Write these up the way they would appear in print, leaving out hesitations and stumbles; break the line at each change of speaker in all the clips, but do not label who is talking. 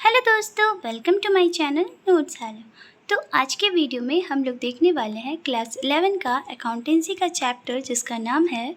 Hello दोस्तों, welcome to my channel notes hello. तो आज के वीडियो में हम लोग देखने वाले हैं क्लास 11 का अकाउंटेंसी का चैप्टर जिसका नाम है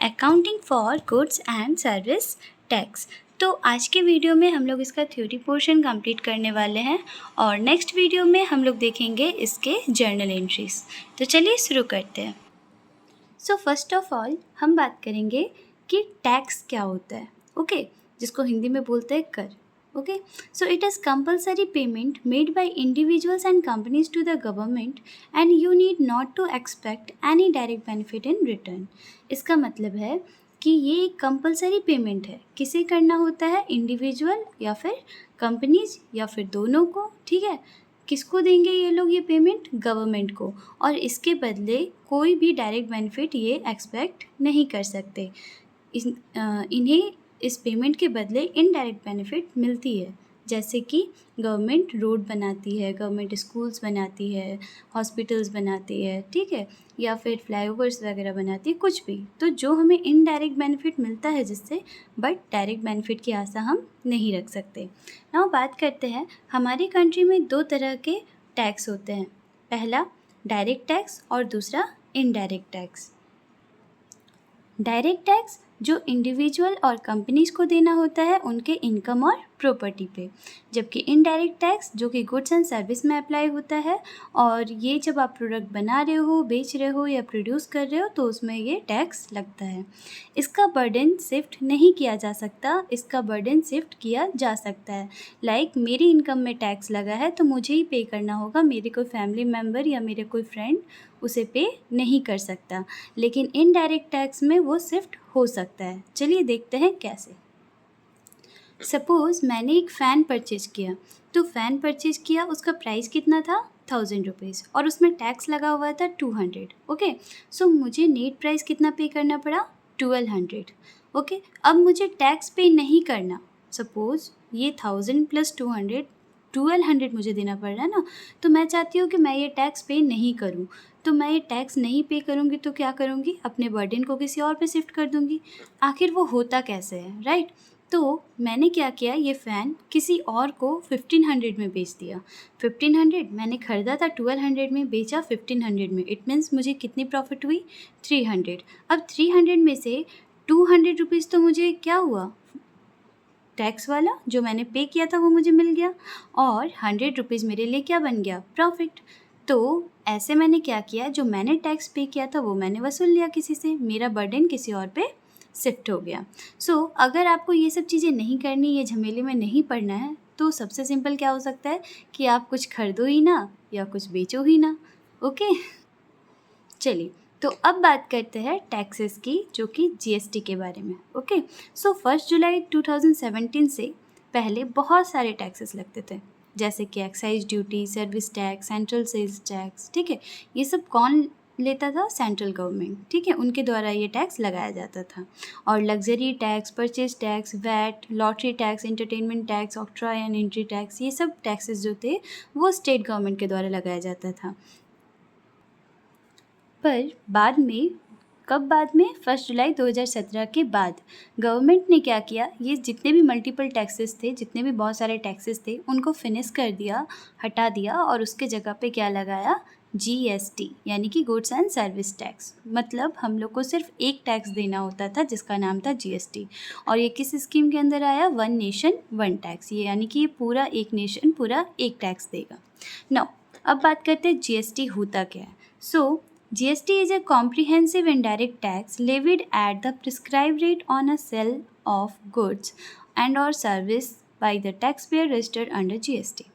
accounting for goods and service tax. तो आज के वीडियो में हम लोग इसका थ्योरी पोर्शन कंप्लीट करने वाले हैं और नेक्स्ट वीडियो में हम लोग देखेंगे इसके जर्नल एंट्रीज। तो चलिए शुरू करते हैं। सो फर्स्ट ऑफ ऑल हम बात करेंगे कि टैक्स क्या होता है। ओके, जिसको हिंदी में बोलते हैं कर। Okay, so it is compulsory payment made by individuals and companies to the government and you need not to expect any direct benefit in return. इसका मतलब है कि ये एक कंपलसरी पेमेंट है। किसे करना होता है? इंडिविजुअल या फिर कंपनीज या फिर दोनों को। ठीक है, किसको देंगे ये लोग ये पेमेंट? गवर्नमेंट को। और इसके बदले कोई भी डायरेक्ट बेनिफिट ये एक्सपेक्ट नहीं कर सकते। इन्हें इस पेमेंट के बदले इनडायरेक्ट बेनिफिट मिलती है, जैसे कि गवर्नमेंट रोड बनाती है, गवर्नमेंट स्कूल्स बनाती है, हॉस्पिटल्स बनाती है, ठीक है, या फिर फ्लाईओवर्स वगैरह बनाती है, कुछ भी। तो जो हमें इनडायरेक्ट बेनिफिट मिलता है जिससे, बट डायरेक्ट बेनिफिट की आशा हम नहीं रख सकते। नाउ बात करते हैं, हमारी कंट्री में दो तरह के टैक्स होते हैं। पहला डायरेक्ट टैक्स और दूसरा इनडायरेक्ट टैक्स। डायरेक्ट टैक्स जो इंडिविजुअल और कंपनीज को देना होता है उनके इनकम और प्रॉपर्टी पे, जबकि इनडायरेक्ट टैक्स जो कि गुड्स एंड सर्विस में अप्लाई होता है और ये जब आप प्रोडक्ट बना रहे हो, बेच रहे हो या प्रोड्यूस कर रहे हो तो उसमें ये टैक्स लगता है। इसका बर्डन शिफ्ट नहीं किया जा सकता, इसका बर्डन शिफ्ट किया जा सकता है। लाइक मेरी इनकम में टैक्स लगा है तो मुझे ही पे करना होगा, मेरे कोई फैमिली मेम्बर या मेरे कोई फ्रेंड उसे पे नहीं कर सकता। लेकिन इनडायरेक्ट टैक्स में वो शिफ्ट हो सकता है। चलिए देखते हैं कैसे। सपोज़ मैंने एक फ़ैन परचेज किया, तो फ़ैन परचेज किया, उसका प्राइस कितना था? 1000 रुपीज़ और उसमें टैक्स लगा हुआ था 200। ओके, सो मुझे नेट प्राइस कितना पे करना पड़ा? 1200। ओके, अब मुझे टैक्स पे नहीं करना। सपोज़ ये 1000 + 200 1200 मुझे देना पड़ रहा है ना, तो मैं चाहती हूँ कि मैं ये टैक्स पे नहीं करूँ। तो मैं ये टैक्स नहीं पे करूँगी तो क्या करूँगी? अपने बर्डन को किसी और पे शिफ्ट कर दूँगी। आखिर वो होता कैसे है, राइट? तो मैंने क्या किया, ये फ़ैन किसी और को 1500 में बेच दिया। 1500 मैंने ख़रीदा था 1200 में, बेचा 1500 में। इट मीन्स मुझे कितनी प्रॉफिट हुई? 300। अब 300 में से 200 रुपीज़ तो मुझे क्या हुआ? टैक्स वाला जो मैंने पे किया था वो मुझे मिल गया और 100 रुपीज़ मेरे लिए क्या बन गया? प्रॉफिट। तो ऐसे मैंने क्या किया, जो मैंने टैक्स पे किया था वो मैंने वसूल लिया किसी से, मेरा बर्डन किसी और पे शिफ्ट हो गया। सो अगर आपको ये सब चीज़ें नहीं करनी, ये झमेले में नहीं पड़ना है, तो सबसे सिंपल क्या हो सकता है कि आप कुछ खरीदो ही ना या कुछ बेचो ही ना। ओके, चलिए तो अब बात करते हैं टैक्सेस की, जो कि जीएसटी के बारे में। ओके, सो 1 जुलाई 2017 से पहले बहुत सारे टैक्सेस लगते थे, जैसे कि excise duty, service tax, central sales tax. ठीक है, ये सब कौन लेता था? Central government. ठीक है, उनके द्वारा ये टैक्स लगाया जाता था। और luxury tax, purchase tax, VAT, lottery tax, entertainment tax, octroi and entry tax, ये सब टैक्सेस जो थे वो स्टेट गवर्नमेंट के द्वारा लगाया जाता था। पर बाद में, कब बाद में? 1 जुलाई 2017 के बाद गवर्नमेंट ने क्या किया, ये जितने भी मल्टीपल टैक्सेस थे, जितने भी बहुत सारे टैक्सेस थे, उनको फिनिश कर दिया, हटा दिया और उसके जगह पे क्या लगाया? जीएसटी, यानी कि गुड्स एंड सर्विस टैक्स। मतलब हम लोग को सिर्फ एक टैक्स देना होता था जिसका नाम था जीएसटी। और ये किस स्कीम के अंदर आया? 1 नेशन 1 टैक्स। ये यानी कि ये पूरा एक नेशन पूरा एक टैक्स देगा। नाउ अब बात करते हैं जीएसटी होता क्या है। सो GST is a comprehensive indirect tax levied at the prescribed rate on a sale of goods and or service by the taxpayer registered under GST।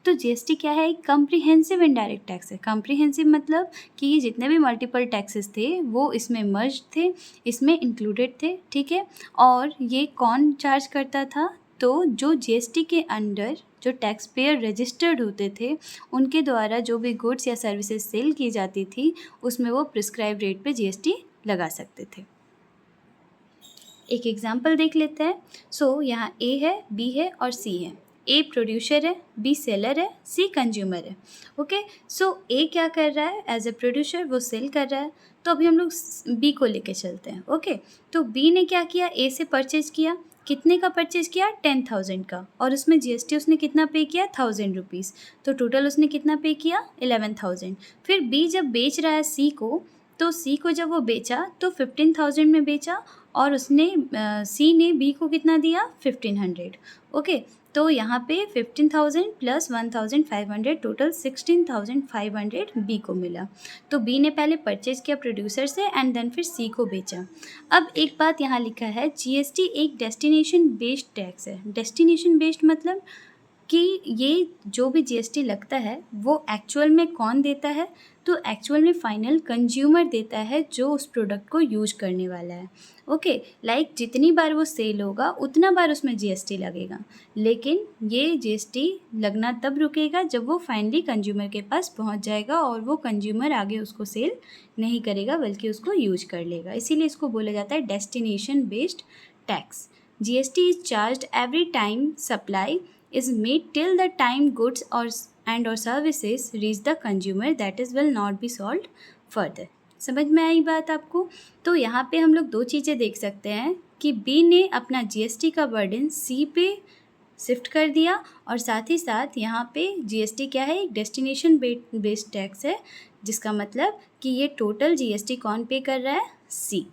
तो GST क्या है? एक कम्प्रीहेंसिव इनडायरेक्ट टैक्स है। कम्प्रीहेंसिव मतलब कि ये जितने भी मल्टीपल टैक्सेस थे वो इसमें मर्ज थे, इसमें इंक्लूडेड थे। ठीक है, और ये कौन चार्ज करता था? तो जो जीएसटी के अंडर जो टैक्स पेयर रजिस्टर्ड होते थे उनके द्वारा जो भी गुड्स या सर्विसेज सेल की जाती थी उसमें वो प्रिस्क्राइब रेट पे जीएसटी लगा सकते थे। एक एग्जांपल देख लेते हैं। सो यहाँ ए है, बी है और सी है। ए प्रोड्यूसर है, बी सेलर है, सी कंज्यूमर है। ओके, सो ए क्या कर रहा है? एज ए प्रोड्यूसर वो सेल कर रहा है। तो अभी हम लोग बी को लेके चलते हैं। ओके, तो बी ने क्या किया? ए से परचेज किया कितने का परचेज़ किया? 10,000 का, और उसमें जीएसटी उसने कितना पे किया? 1000 रुपीज़। तो टोटल उसने कितना पे किया? 11,000। फिर बी जब बेच रहा है सी को, तो सी को जब वो बेचा तो 15,000 में बेचा, और उसने सी ने बी को कितना दिया? 1500। ओके, तो यहाँ पे 15,000 प्लस 1,500 टोटल 16,500 बी को मिला। तो बी ने पहले परचेज किया प्रोड्यूसर से एंड देन फिर सी को बेचा। अब एक बात यहाँ लिखा है, जीएसटी एक डेस्टिनेशन बेस्ड टैक्स है। डेस्टिनेशन बेस्ड मतलब कि ये जो भी जीएसटी लगता है वो एक्चुअल में कौन देता है? तो एक्चुअल में फाइनल कंज्यूमर देता है जो उस प्रोडक्ट को यूज करने वाला है। ओके, लाइक जितनी बार वो सेल होगा उतना बार उसमें जीएसटी लगेगा, लेकिन ये जीएसटी लगना तब रुकेगा जब वो फाइनली कंज्यूमर के पास पहुंच जाएगा और वो कंज्यूमर आगे उसको सेल नहीं करेगा बल्कि उसको यूज कर लेगा। इसीलिए इसको बोला जाता है destination based tax. GST is charged every time supply is made till the time goods or services reach the consumer, that is will not be sold further। समझ में आई बात आपको? तो यहाँ पे हम लोग दो चीज़ें देख सकते हैं कि बी ने अपना जीएसटी का बर्डन सी पे शिफ्ट कर दिया, और साथ ही साथ यहाँ पे जीएसटी क्या है? एक डेस्टिनेशन बेस्ड टैक्स है, जिसका मतलब कि ये टोटल जीएसटी कौन पे कर रहा है? सी।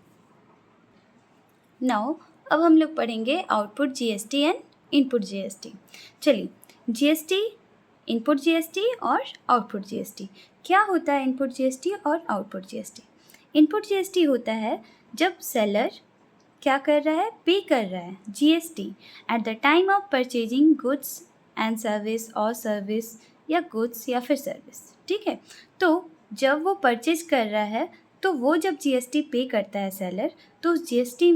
नाउ अब हम लोग पढ़ेंगे output GST and input GST. चलिए, जीएसटी, इनपुट जीएसटी और आउटपुट जीएसटी। क्या होता है इनपुट जीएसटी और आउटपुट जीएसटी? इनपुट जीएसटी होता है जब सेलर क्या कर रहा है? पे कर रहा है GST at the time of purchasing goods and service, और सर्विस या गुड्स या फिर सर्विस। ठीक है, तो जब वो परचेज कर रहा है तो वो जब जीएसटी पे करता है सेलर, तो जीएसटी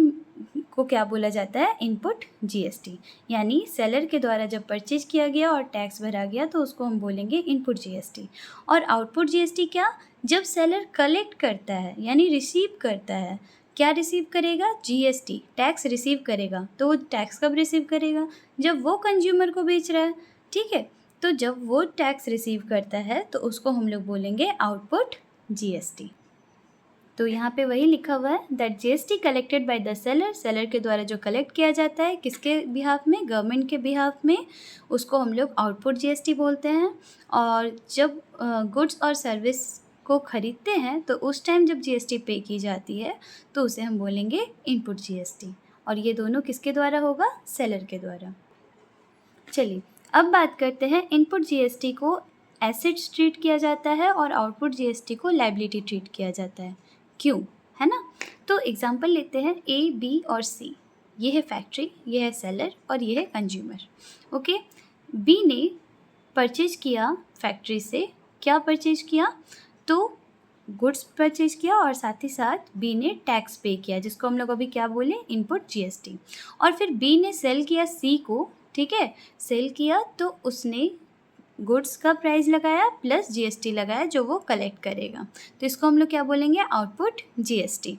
को क्या बोला जाता है? Input GST. यानी सेलर के द्वारा जब परचेज किया गया और टैक्स भरा गया तो उसको हम बोलेंगे इनपुट जीएसटी। और आउटपुट जीएसटी क्या? जब सेलर कलेक्ट करता है यानी रिसीव करता है। क्या रिसीव करेगा? जीएसटी, टैक्स रिसीव करेगा। तो वो टैक्स कब रिसीव करेगा? जब वो कंज्यूमर को बेच रहा है। ठीक है, तो जब वो टैक्स रिसीव करता है तो उसको हम लोग बोलेंगे आउटपुट जीएसटी। तो यहाँ पे वही लिखा हुआ है that GST collected by the seller, seller के द्वारा जो कलेक्ट किया जाता है किसके बिहाफ में? गवर्नमेंट के बिहाफ में, उसको हम लोग आउटपुट जीएसटी बोलते हैं। और जब गुड्स और सर्विस को ख़रीदते हैं तो उस टाइम जब जीएसटी पे की जाती है तो उसे हम बोलेंगे इनपुट जीएसटी। और ये दोनों किसके द्वारा होगा? सेलर के द्वारा। चलिए अब बात करते हैं, इनपुट जीएसटी को एसेट्स ट्रीट किया जाता है और आउटपुट जीएसटी को लायबिलिटी ट्रीट किया जाता है। क्यों? है ना? तो एग्जांपल लेते हैं, ए, बी और सी। ये है फैक्ट्री, ये है सेलर और ये है कंज्यूमर। ओके, बी ने परचेज किया फैक्ट्री से, क्या परचेज किया? तो गुड्स परचेज किया, और साथ ही साथ बी ने टैक्स पे किया, जिसको हम लोग अभी क्या बोले? Input GST. और फिर बी ने सेल किया सी को। ठीक है, सेल किया तो उसने गुड्स का प्राइस लगाया प्लस जीएसटी लगाया जो वो कलेक्ट करेगा, तो इसको हम लोग क्या बोलेंगे? Output GST.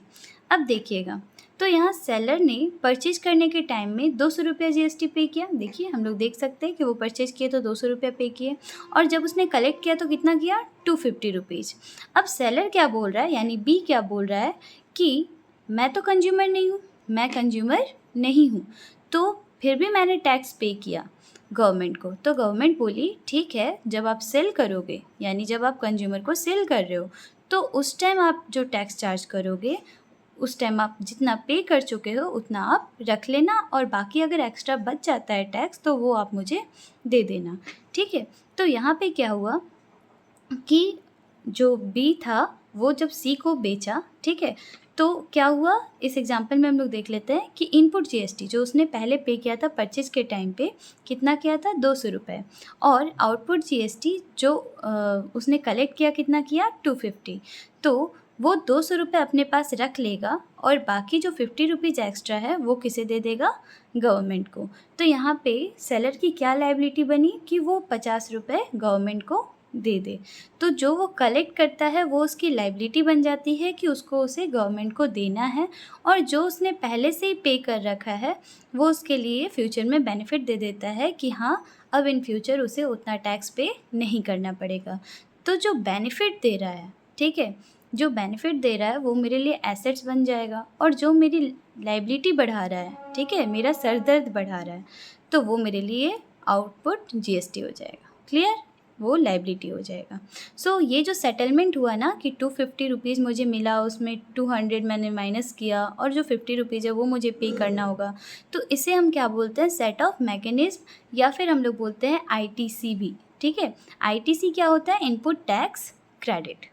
अब देखिएगा, तो यहाँ सेलर ने परचेज करने के टाइम में 200 रुपया जीएसटी पे किया। देखिए हम लोग देख सकते हैं कि वो परचेज किए तो 200 रुपया पे किए, और जब उसने कलेक्ट किया तो कितना किया? 250 रुपीज़। अब सेलर क्या बोल रहा है, यानी बी क्या बोल रहा है कि मैं तो कंज्यूमर नहीं हूँ, मैं कंज्यूमर नहीं हूँ, तो फिर भी मैंने टैक्स पे किया गवर्नमेंट को। तो गवर्नमेंट बोली ठीक है, जब आप सेल करोगे यानी जब आप कंज्यूमर को सेल कर रहे हो तो उस टाइम आप जो टैक्स चार्ज करोगे उस टाइम आप जितना पे कर चुके हो उतना आप रख लेना, और बाकी अगर एक्स्ट्रा बच जाता है टैक्स तो वो आप मुझे दे देना। ठीक है, तो यहाँ पे क्या हुआ कि जो बी था वो जब सी को बेचा, ठीक है, तो क्या हुआ इस एग्जांपल में हम लोग देख लेते हैं कि इनपुट जीएसटी जो उसने पहले पे किया था परचेज के टाइम पे कितना किया था? 200 रुपये, और आउटपुट जीएसटी जो उसने कलेक्ट किया कितना किया? 250। तो वो 200 रुपये अपने पास रख लेगा और बाकी जो 50 रुपीज़ एक्स्ट्रा है वो किसे दे देगा? गवर्नमेंट को। तो यहाँ पे सेलर की क्या लायबिलिटी बनी कि वो 50 रुपये गवर्नमेंट को दे दे। तो जो वो कलेक्ट करता है वो उसकी लायबिलिटी बन जाती है कि उसको उसे गवर्नमेंट को देना है, और जो उसने पहले से ही पे कर रखा है वो उसके लिए फ्यूचर में बेनिफिट दे देता है कि हाँ अब इन फ्यूचर उसे उतना टैक्स पे नहीं करना पड़ेगा। तो जो बेनिफिट दे रहा है, ठीक है, जो बेनिफिट दे रहा है वो मेरे लिए एसेट्स बन जाएगा, और जो मेरी लाइबिलिटी बढ़ा रहा है, ठीक है, मेरा सर दर्द बढ़ा रहा है, तो वो मेरे लिए आउटपुट जीएसटी हो जाएगा। क्लियर? वो लाइबिलिटी हो जाएगा। सो ये जो सेटलमेंट हुआ ना कि 250 रुपीज़ मुझे मिला, उसमें 200 मैंने माइनस किया, और जो 50 रुपीज़ है वो मुझे पे करना होगा, तो इसे हम क्या बोलते हैं? सेट ऑफ मैकेनिज्म, या फिर हम लोग बोलते हैं आईटीसी भी। ठीक है, आईटीसी क्या होता है? Input tax credit.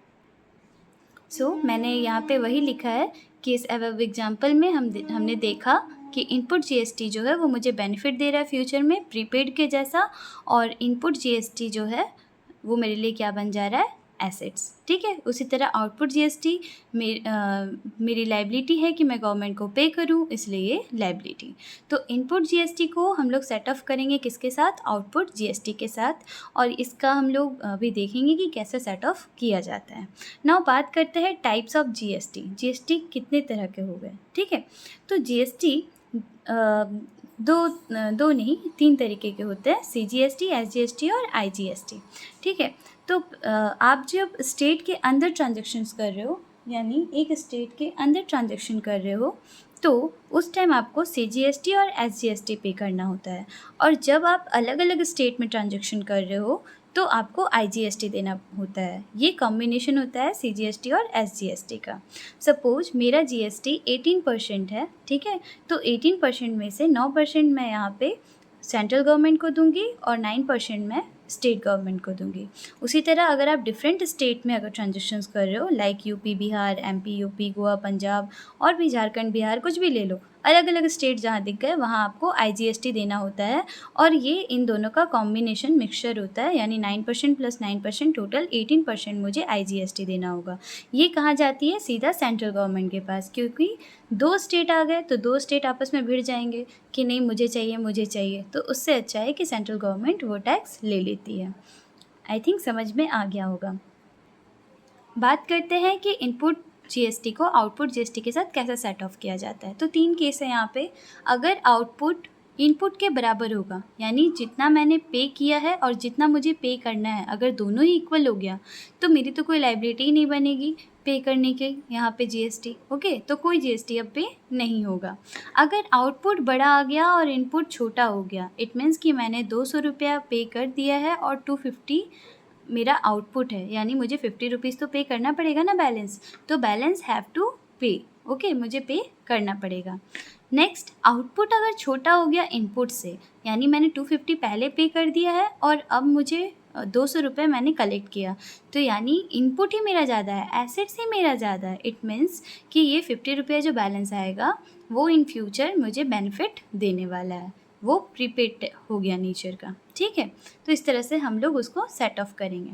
मैंने यहाँ पे वही लिखा है कि इस एग्जाम्पल में हमने देखा कि इनपुट जीएसटी जो है वो मुझे बेनिफिट दे रहा है फ्यूचर में प्रीपेड के जैसा, और इनपुट जीएसटी जो है वो मेरे लिए क्या बन जा रहा है? एसेट्स। ठीक है, उसी तरह आउटपुट जीएसटी मेरी लाइबिलिटी है कि मैं गवर्नमेंट को पे करूं, इसलिए ये लाइबिलिटी। तो इनपुट जीएसटी को हम लोग सेट ऑफ करेंगे किसके साथ? आउटपुट जीएसटी के साथ, और इसका हम लोग अभी देखेंगे कि कैसे सेट ऑफ किया जाता है। नाउ बात करते हैं टाइप्स ऑफ जीएसटी। जीएसटी कितने तरह के हो गए? ठीक है, तो जीएसटी दो नहीं 3 तरीके के होते हैं, सीजीएसटी, एसजीएसटी और आईजीएसटी। ठीक है, तो आप जब स्टेट के अंदर ट्रांजैक्शंस कर रहे हो, यानी एक स्टेट के अंदर ट्रांजैक्शन कर रहे हो, तो उस टाइम आपको सीजीएसटी और एसजीएसटी पे करना होता है, और जब आप अलग अलग स्टेट में ट्रांजैक्शन कर रहे हो तो आपको आईजीएसटी देना होता है। ये कॉम्बिनेशन होता है सीजीएसटी और एसजीएसटी का। सपोज मेरा जीएसटी 18% है, ठीक है, तो 18% में से 9% मैं यहाँ पे सेंट्रल गवर्नमेंट को दूंगी और 9% मैं स्टेट गवर्नमेंट को दूंगी। उसी तरह अगर आप डिफरेंट स्टेट में अगर ट्रांजेक्शन्स कर रहे हो, like UP Bihar, MP UP, Goa Punjab, और भी झारखंड बिहार, कुछ भी ले लो, अलग अलग स्टेट जहाँ दिख गए वहाँ आपको आईजीएसटी देना होता है, और ये इन दोनों का कॉम्बिनेशन मिक्सचर होता है, यानी 9% + 9% टोटल 18% मुझे आईजीएसटी देना होगा। ये कहाँ जाती है? सीधा सेंट्रल गवर्नमेंट के पास, क्योंकि 2 स्टेट आ गए तो 2 स्टेट आपस में भिड़ जाएंगे कि नहीं मुझे चाहिए, तो उससे अच्छा है कि सेंट्रल गवर्नमेंट वो टैक्स ले लेती है। आई थिंक समझ में आ गया होगा। बात करते हैं कि इनपुट जीएसटी को आउटपुट जीएसटी के साथ कैसे सेट ऑफ किया जाता है। तो 3 केस है यहाँ पे। अगर आउटपुट इनपुट के बराबर होगा, यानी जितना मैंने पे किया है और जितना मुझे पे करना है, अगर दोनों ही इक्वल हो गया तो मेरी तो कोई लाइबिलिटी ही नहीं बनेगी पे करने के यहाँ पे जीएसटी। ओके, तो कोई जीएसटी अब पे नहीं होगा। अगर आउटपुट बड़ा आ गया और इनपुट छोटा हो गया, इट मीन्स कि मैंने 200 रुपया पे कर दिया है और 250 मेरा आउटपुट है, यानी मुझे 50 रुपीज़ तो पे करना पड़ेगा ना बैलेंस, तो बैलेंस हैव टू पे। ओके, मुझे पे करना पड़ेगा। नेक्स्ट, आउटपुट अगर छोटा हो गया इनपुट से, यानी मैंने 250 पहले पे कर दिया है और अब मुझे 200 रुपये मैंने कलेक्ट किया, तो यानी इनपुट ही मेरा ज़्यादा है, एसेट्स ही मेरा ज़्यादा है। इट मीन्स कि ये 50 रुपये जो बैलेंस आएगा वो इन फ्यूचर मुझे बेनिफिट देने वाला है, वो प्रीपेड हो गया नेचर का। ठीक है, तो इस तरह से हम लोग उसको सेट ऑफ करेंगे।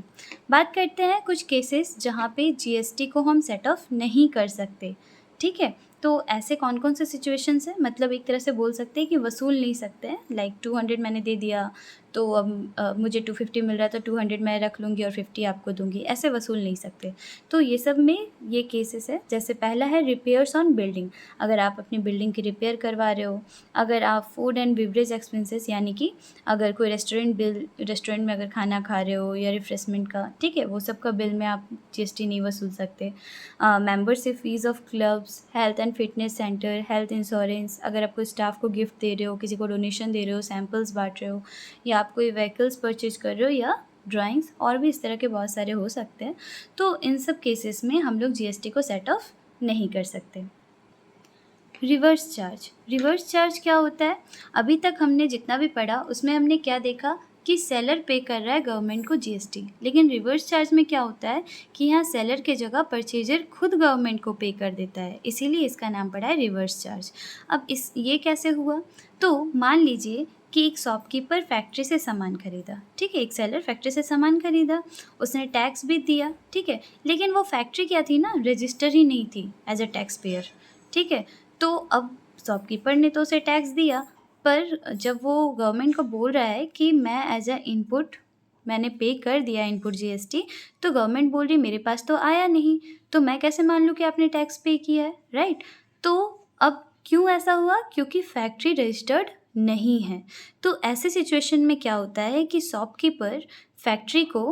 बात करते हैं कुछ केसेस जहाँ पे जीएसटी को हम सेट ऑफ नहीं कर सकते। ठीक है, तो ऐसे कौन कौन से सिचुएशंस हैं, मतलब एक तरह से बोल सकते हैं कि वसूल नहीं सकते हैं। लाइक 200 मैंने दे दिया तो अब मुझे 250 मिल रहा है तो 200 मैं रख लूँगी और 50 आपको दूँगी, ऐसे वसूल नहीं सकते। तो ये सब में ये केसेस है। जैसे पहला है रिपेयर्स ऑन बिल्डिंग। अगर आप अपनी बिल्डिंग की रिपेयर करवा रहे हो, अगर आप फूड एंड बेवरेज एक्सपेंसेस, यानी कि अगर कोई रेस्टोरेंट में अगर खाना खा रहे हो या रिफ्रेशमेंट का, ठीक है, वो सब का बिल में आप जीएसटी नहीं वसूल सकते। Membership fees of clubs, health and fitness centre, health insurance, अगर आप कोई स्टाफ को गिफ्ट दे रहे हो, किसी को डोनेशन दे रहे हो, सैम्पल्स बांट रहे हो, या आप कोई व्हीकल्स परचेज कर रहे हो, या ड्राइंग्स, और भी इस तरह के बहुत सारे हो सकते हैं। तो इन सब केसेस में हम लोग जीएसटी को सेट ऑफ नहीं कर सकते। रिवर्स चार्ज क्या होता है? अभी तक हमने जितना भी पढ़ा उसमें हमने क्या देखा कि सेलर पे कर रहा है गवर्नमेंट को जीएसटी, लेकिन रिवर्स चार्ज में क्या होता है कि यहाँ सेलर के जगह परचेजर खुद गवर्नमेंट को पे कर देता है, इसीलिए इसका नाम पड़ा है रिवर्स चार्ज। अब ये कैसे हुआ? तो मान लीजिए कि एक शॉपकीपर फैक्ट्री से सामान खरीदा, ठीक है, एक सेलर फैक्ट्री से सामान खरीदा, उसने टैक्स भी दिया, ठीक है, लेकिन वो फैक्ट्री क्या थी ना, रजिस्टर ही नहीं थी एज अ टैक्स पेयर। ठीक है, तो अब शॉपकीपर ने तो उसे टैक्स दिया, पर जब वो गवर्नमेंट को बोल रहा है कि मैं एज अ इनपुट मैंने पे कर दिया इनपुट जीएसटी, तो गवर्नमेंट बोल रही मेरे पास तो आया नहीं, तो मैं कैसे मान लूँ कि आपने टैक्स पे किया है, राइट? तो अब क्यों ऐसा हुआ? क्योंकि फैक्ट्री रजिस्टर्ड नहीं है। तो ऐसे सिचुएशन में क्या होता है कि शॉपकीपर फैक्ट्री को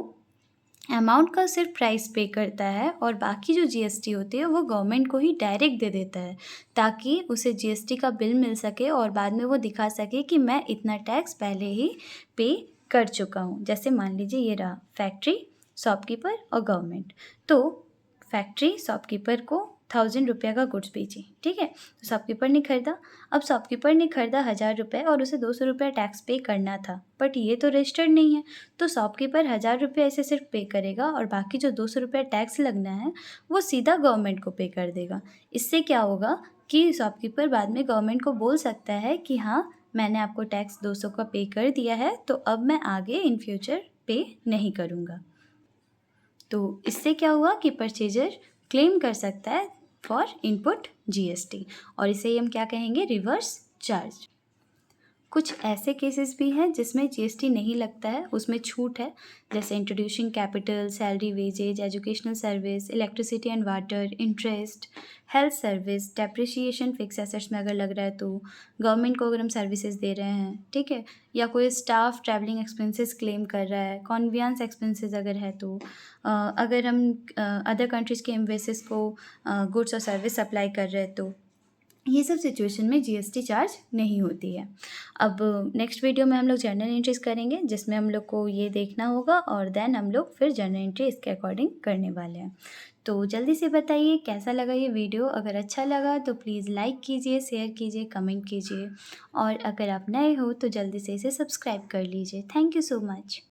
अमाउंट का सिर्फ प्राइस पे करता है और बाकी जो जीएसटी होती है वो गवर्नमेंट को ही डायरेक्ट दे देता है, ताकि उसे जीएसटी का बिल मिल सके और बाद में वो दिखा सके कि मैं इतना टैक्स पहले ही पे कर चुका हूँ। जैसे मान लीजिए ये रहा फैक्ट्री, शॉपकीपर और गवर्नमेंट। तो फैक्ट्री शॉपकीपर को 1000 रुपये का गुड्स बेची, ठीक है, तो शॉपकीपर ने खरीदा। अब शॉपकीपर ने खरीदा 1000 रुपये और उसे 200 रुपये टैक्स पे करना था, बट ये तो रजिस्टर्ड नहीं है, तो शॉपकीपर 1000 रुपये ऐसे सिर्फ पे करेगा और बाकी जो 200 रुपये टैक्स लगना है वो सीधा गवर्नमेंट को पे कर देगा। इससे क्या होगा कि शॉपकीपर बाद में गवर्नमेंट को बोल सकता है कि हाँ, मैंने आपको टैक्स 200 का पे कर दिया है, तो अब मैं आगे इन फ्यूचर पे नहीं करूँगा। तो इससे क्या हुआ कि परचेजर क्लेम कर सकता है फॉर इनपुट जीएसटी, और इसे हम क्या कहेंगे, रिवर्स चार्ज। कुछ ऐसे केसेस भी हैं जिसमें जीएसटी नहीं लगता है, उसमें छूट है, जैसे introducing capital, salary, wages, educational service, electricity and water, interest, health service, depreciation fix assets में अगर लग रहा है तो, गवर्नमेंट को अगर हम सर्विसेज दे रहे हैं, ठीक है, या कोई स्टाफ ट्रैवलिंग एक्सपेंसेस क्लेम कर रहा है, कॉन्वियंस एक्सपेंसेस अगर है तो, अगर हम अदर कंट्रीज़ के एम्बेसीज को गुड्स और सर्विस सप्लाई कर रहे हैं तो ये सब सिचुएशन में जीएसटी चार्ज नहीं होती है। अब नेक्स्ट वीडियो में हम लोग जर्नल एंट्रीज करेंगे, जिसमें हम लोग को ये देखना होगा और देन हम लोग फिर जर्नल एंट्री इसके अकॉर्डिंग करने वाले हैं। तो जल्दी से बताइए कैसा लगा ये वीडियो। अगर अच्छा लगा तो प्लीज़ लाइक कीजिए, शेयर कीजिए, कमेंट कीजिए, और अगर आप नए हो तो जल्दी से इसे सब्सक्राइब कर लीजिए। Thank you so much.